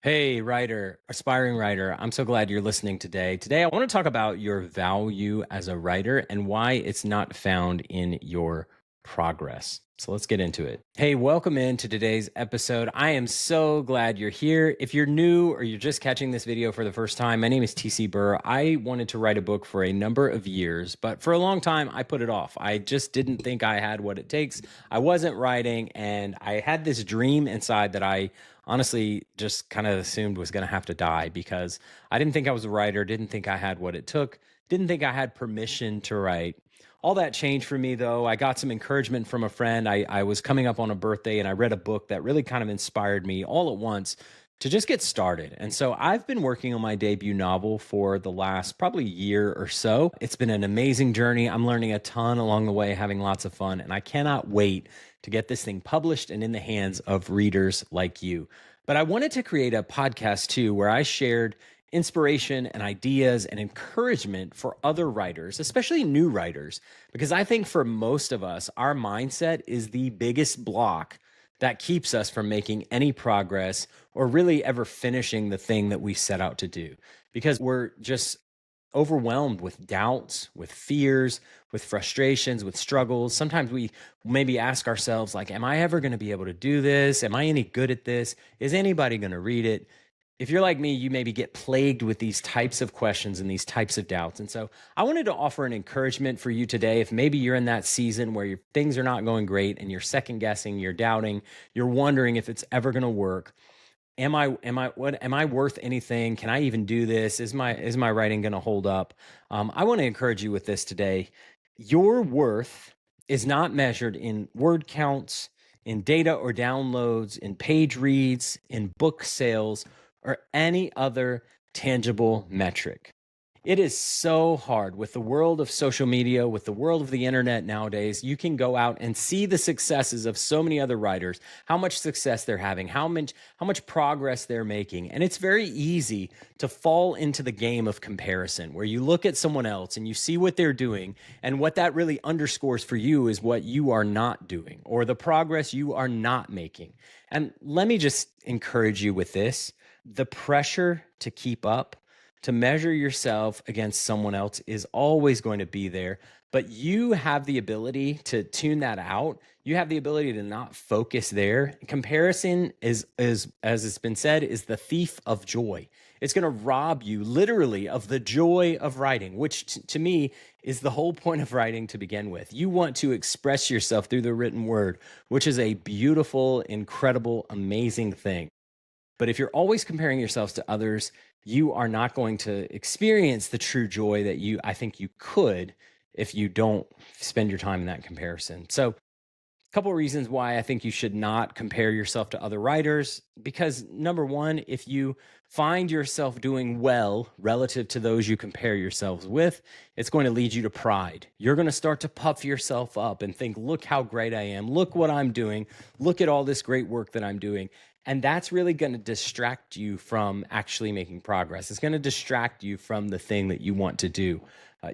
Hey, writer, aspiring writer, I'm so glad you're listening today. Today, I want to talk about your value as a writer and why it's not found in your progress. So let's get into it. Hey, welcome into today's episode. I am so glad you're here. If you're new or you're just catching this video for the first time, my name is TC Burr. I wanted to write a book for a number of years, but for a long time, I put it off. I just didn't think I had what it takes. I wasn't writing, and I had this dream inside that I honestly just kind of assumed was going to have to die because I didn't think I was a writer, didn't think I had what it took, didn't think I had permission to write. All that changed for me, though. I got some encouragement from a friend. I was coming up on a birthday and I read a book that really kind of inspired me all at once to just get started. And so I've been working on my debut novel for the last probably year or so. It's been an amazing journey. I'm learning a ton along the way, having lots of fun, and I cannot wait to get this thing published and in the hands of readers like you. But I wanted to create a podcast too where I shared inspiration and ideas and encouragement for other writers, especially new writers, because I think for most of us, our mindset is the biggest block that keeps us from making any progress or really ever finishing the thing that we set out to do because we're just overwhelmed with doubts, with fears, with frustrations, with struggles. Sometimes we maybe ask ourselves, like, am I ever going to be able to do this? Am I any good at this? Is anybody going to read it? If you're like me, you maybe get plagued with these types of questions and these types of doubts. And so I wanted to offer an encouragement for you today. If maybe you're in that season where things are not going great and you're second guessing, you're doubting, you're wondering if it's ever going to work. Am I worth anything? Can I even do this? Is my writing going to hold up? I want to encourage you with this today. Your worth is not measured in word counts, in data or downloads, in page reads, in book sales, or any other tangible metric. It is so hard with the world of social media, with the world of the internet nowadays. You can go out and see the successes of so many other writers, how much success they're having, how much progress they're making. And it's very easy to fall into the game of comparison where you look at someone else and you see what they're doing. And what that really underscores for you is what you are not doing or the progress you are not making. And let me just encourage you with this. The pressure to keep up, to measure yourself against someone else is always going to be there, but you have the ability to tune that out. You have the ability to not focus there. Comparison is as it's been said, is the thief of joy. It's going to rob you literally of the joy of writing, which to me is the whole point of writing to begin with. You want to express yourself through the written word, which is a beautiful, incredible, amazing thing. But if you're always comparing yourselves to others, you are not going to experience the true joy that I think you could if you don't spend your time in that comparison. So, a couple of reasons why I think you should not compare yourself to other writers. Because number one, if you find yourself doing well relative to those you compare yourselves with, it's going to lead you to pride. You're going to start to puff yourself up and think, look how great I am. Look what I'm doing. Look at all this great work that I'm doing. And that's really going to distract you from actually making progress. It's going to distract you from the thing that you want to do.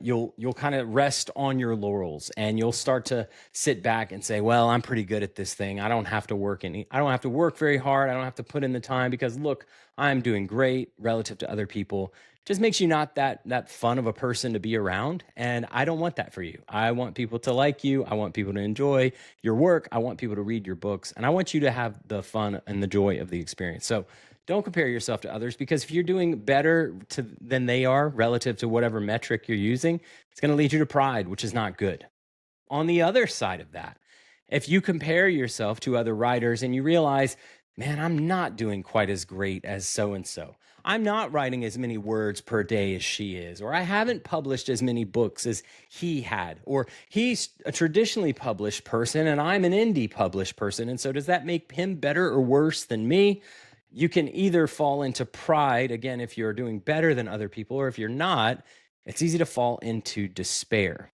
You'll kind of rest on your laurels and you'll start to sit back and say, well, I'm pretty good at this thing. I don't have to work very hard. I don't have to put in the time because look, I'm doing great relative to other people. Just makes you not that fun of a person to be around. And I don't want that for you. I want people to like you. I want people to enjoy your work. I want people to read your books. And I want you to have the fun and the joy of the experience. So don't compare yourself to others, because if you're doing better than they are relative to whatever metric you're using, it's going to lead you to pride, which is not good. On the other side of that, if you compare yourself to other writers and you realize, man, I'm not doing quite as great as so and so. I'm not writing as many words per day as she is, or I haven't published as many books as he had, or he's a traditionally published person and I'm an indie published person. And so does that make him better or worse than me? You can either fall into pride, again, if you're doing better than other people, or if you're not, it's easy to fall into despair.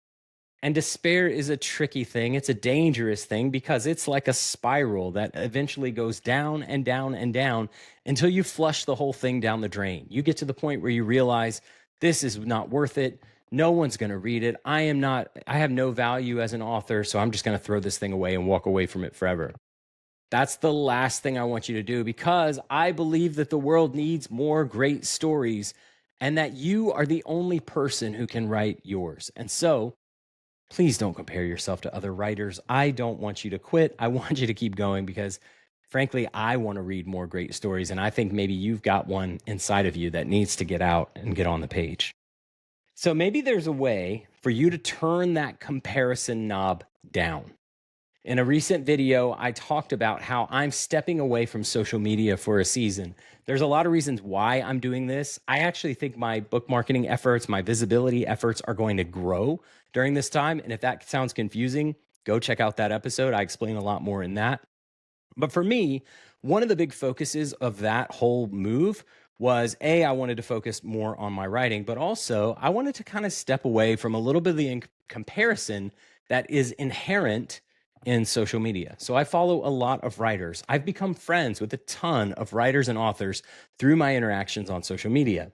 And despair is a tricky thing. It's a dangerous thing because it's like a spiral that eventually goes down and down and down until you flush the whole thing down the drain. You get to the point where you realize this is not worth it. No one's going to read it. I have no value as an author, so I'm just going to throw this thing away and walk away from it forever. That's the last thing I want you to do, because I believe that the world needs more great stories and that you are the only person who can write yours. And so please don't compare yourself to other writers. I don't want you to quit. I want you to keep going, because frankly, I want to read more great stories. And I think maybe you've got one inside of you that needs to get out and get on the page. So maybe there's a way for you to turn that comparison knob down. In a recent video, I talked about how I'm stepping away from social media for a season. There's a lot of reasons why I'm doing this. I actually think my book marketing efforts, my visibility efforts are going to grow during this time. And if that sounds confusing, go check out that episode. I explain a lot more in that. But for me, one of the big focuses of that whole move was I wanted to focus more on my writing, but also I wanted to kind of step away from a little bit of the comparison that is inherent in social media. So I follow a lot of writers. I've become friends with a ton of writers and authors through my interactions on social media.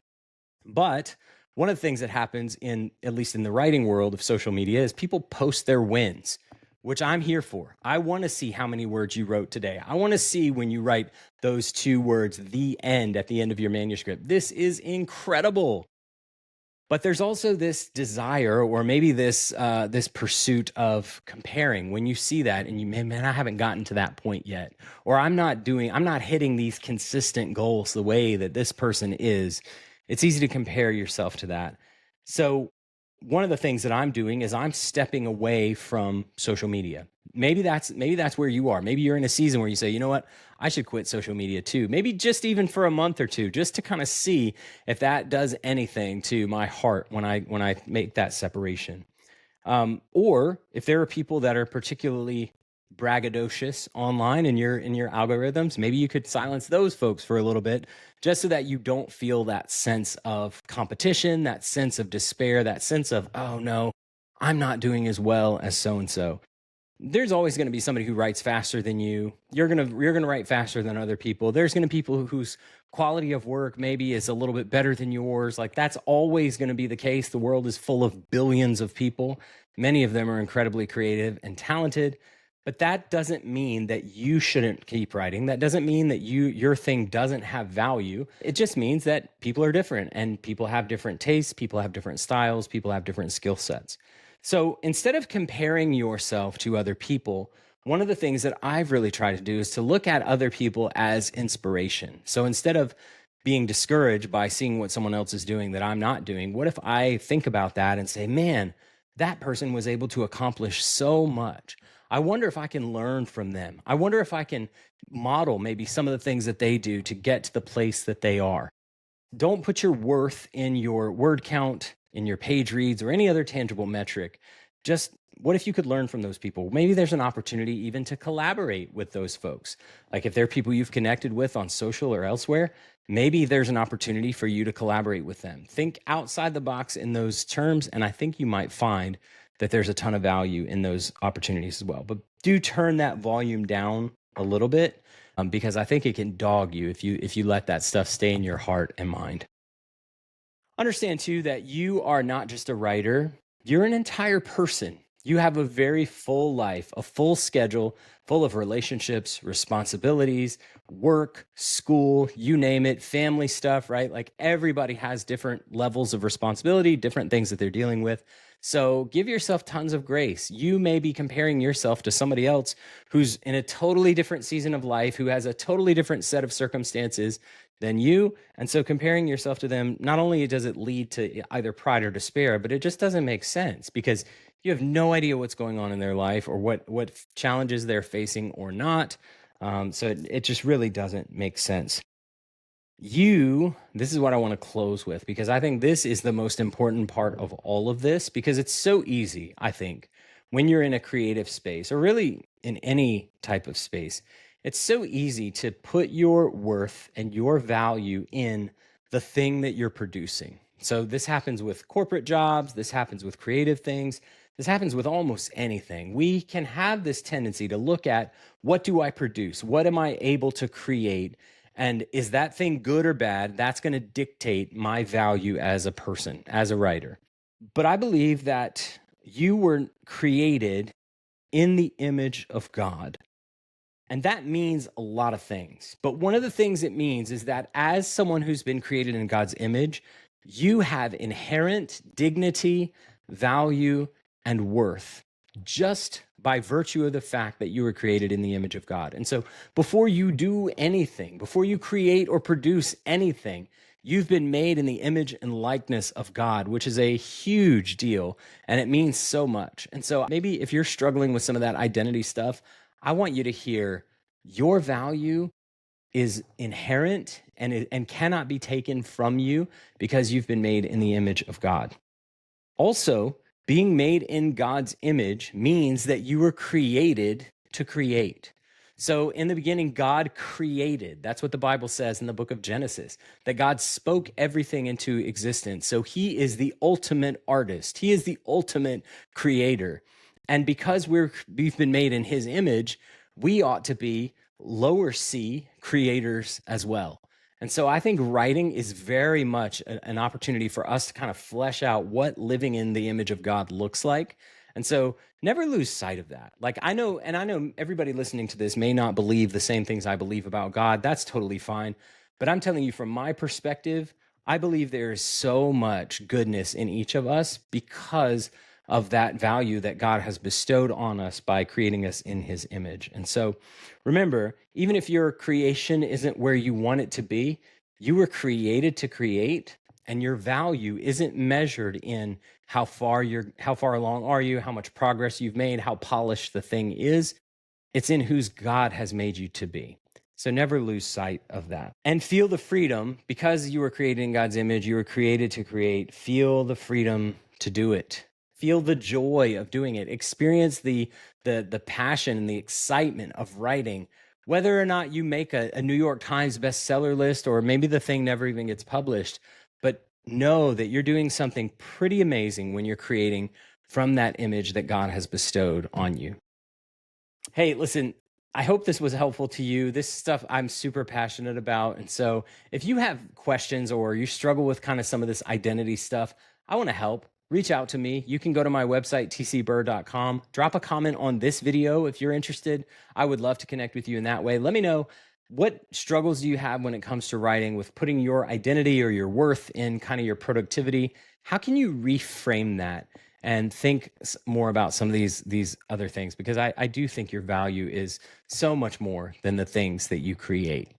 But one of the things that happens in, at least in the writing world of social media, is people post their wins, which I'm here for. I want to see how many words you wrote today. I want to see when you write those 2 words, the end, at the end of your manuscript. This is incredible. But there's also this desire, or maybe this this pursuit of comparing. When you see that and you, man, I haven't gotten to that point yet, or I'm not hitting these consistent goals the way that this person is. It's easy to compare yourself to that. So one of the things that I'm doing is I'm stepping away from social media. Maybe that's where you are. Maybe you're in a season where you say, you know what, I should quit social media too. Maybe just even for a month or two, just to kind of see if that does anything to my heart when I make that separation. Or if there are people that are particularly braggadocious online in your algorithms, maybe you could silence those folks for a little bit, just so that you don't feel that sense of competition, that sense of despair, that sense of, oh no, I'm not doing as well as so and so. There's always going to be somebody who writes faster than you. You're going to write faster than other people. There's going to be people whose quality of work maybe is a little bit better than yours. Like, that's always going to be the case. The world is full of billions of people. Many of them are incredibly creative and talented, but that doesn't mean that you shouldn't keep writing. That doesn't mean that your thing doesn't have value. It just means that people are different, and people have different tastes, people have different styles, people have different skill sets. So instead of comparing yourself to other people, one of the things that I've really tried to do is to look at other people as inspiration. So instead of being discouraged by seeing what someone else is doing that I'm not doing, what if I think about that and say, man, that person was able to accomplish so much. I wonder if I can learn from them. I wonder if I can model maybe some of the things that they do to get to the place that they are. Don't put your worth in your word count, in your page reads, or any other tangible metric. Just what if you could learn from those people? Maybe there's an opportunity even to collaborate with those folks. Like, if they're people you've connected with on social or elsewhere, maybe there's an opportunity for you to collaborate with them. Think outside the box in those terms, and I think you might find that there's a ton of value in those opportunities as well. But do turn that volume down a little bit, because I think it can dog you if you let that stuff stay in your heart and mind. Understand too that you are not just a writer, you're an entire person. You have a very full life, a full schedule, full of relationships, responsibilities, work, school, you name it, family stuff, right? Like, everybody has different levels of responsibility, different things that they're dealing with. So give yourself tons of grace. You may be comparing yourself to somebody else who's in a totally different season of life, who has a totally different set of circumstances than you. And so comparing yourself to them, not only does it lead to either pride or despair, but it just doesn't make sense, because you have no idea what's going on in their life, or what challenges they're facing or not. So it just really doesn't make sense. This is what I want to close with, because I think this is the most important part of all of this, because it's so easy, I think, when you're in a creative space, or really in any type of space, it's so easy to put your worth and your value in the thing that you're producing. So this happens with corporate jobs, this happens with creative things, this happens with almost anything. We can have this tendency to look at, what do I produce? What am I able to create? And is that thing good or bad? That's going to dictate my value as a person, as a writer. But I believe that you were created in the image of God. And that means a lot of things. But one of the things it means is that as someone who's been created in God's image, you have inherent dignity, value, and worth just by virtue of the fact that you were created in the image of God. And so before you do anything, before you create or produce anything, you've been made in the image and likeness of God, which is a huge deal and it means so much. And so maybe if you're struggling with some of that identity stuff, I want you to hear your value is inherent and cannot be taken from you because you've been made in the image of God. Also, being made in God's image means that you were created to create. So in the beginning, God created. That's what the Bible says in the book of Genesis, that God spoke everything into existence. So he is the ultimate artist. He is the ultimate creator. And because we've been made in his image, we ought to be lower C creators as well. And so I think writing is very much an opportunity for us to kind of flesh out what living in the image of God looks like. And so never lose sight of that. Like I know everybody listening to this may not believe the same things I believe about God. That's totally fine. But I'm telling you from my perspective, I believe there is so much goodness in each of us because of that value that God has bestowed on us by creating us in his image. And so remember, even if your creation isn't where you want it to be, you were created to create, and your value isn't measured in how far along are you, how much progress you've made, how polished the thing is. It's in whose God has made you to be. So never lose sight of that. And feel the freedom, because you were created in God's image, you were created to create. Feel the freedom to do it. Feel the joy of doing it. Experience the passion and the excitement of writing. Whether or not you make a New York Times bestseller list, or maybe the thing never even gets published, but know that you're doing something pretty amazing when you're creating from that image that God has bestowed on you. Hey, listen, I hope this was helpful to you. This stuff I'm super passionate about. And so if you have questions or you struggle with kind of some of this identity stuff, I want to help. Reach out to me. You can go to my website, tcburr.com. Drop a comment on this video if you're interested. I would love to connect with you in that way. Let me know, what struggles do you have when it comes to writing, with putting your identity or your worth in kind of your productivity? How can you reframe that and think more about some of these other things? Because I do think your value is so much more than the things that you create.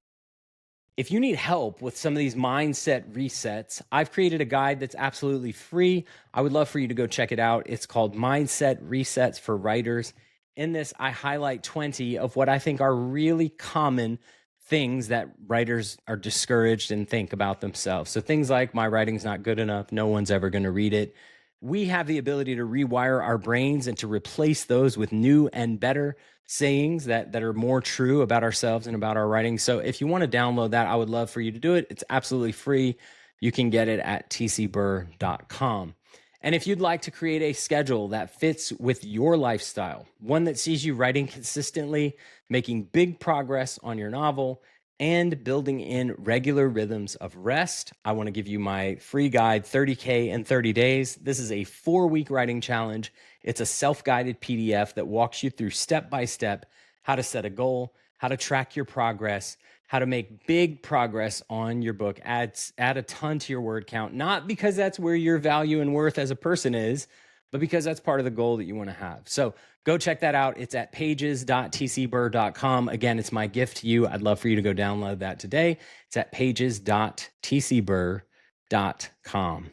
If you need help with some of these mindset resets, I've created a guide that's absolutely free. I would love for you to go check it out. It's called Mindset Resets for Writers. In this, I highlight 20 of what I think are really common things that writers are discouraged and think about themselves. So things like, my writing's not good enough, no one's ever going to read it. We have the ability to rewire our brains and to replace those with new and better sayings that are more true about ourselves and about our writing. So if you want to download that, I would love for you to do it. It's absolutely free. You can get it at tcburr.com. And if you'd like to create a schedule that fits with your lifestyle, one that sees you writing consistently, making big progress on your novel, and building in regular rhythms of rest, I want to give you my free guide, 30K in 30 days. This is a 4-week writing challenge. It's a self-guided PDF that walks you through step-by-step how to set a goal, how to track your progress, how to make big progress on your book, add a ton to your word count, not because that's where your value and worth as a person is, but because that's part of the goal that you want to have. So go check that out. It's at pages.tcburr.com. Again, it's my gift to you. I'd love for you to go download that today. It's at pages.tcburr.com.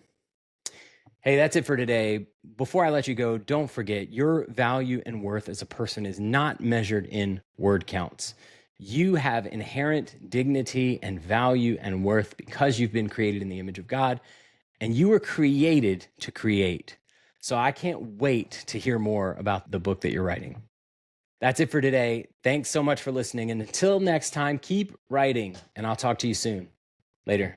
Hey, that's it for today. Before I let you go, don't forget, your value and worth as a person is not measured in word counts. You have inherent dignity and value and worth because you've been created in the image of God, and you were created to create. So I can't wait to hear more about the book that you're writing. That's it for today. Thanks so much for listening. And until next time, keep writing, and I'll talk to you soon. Later.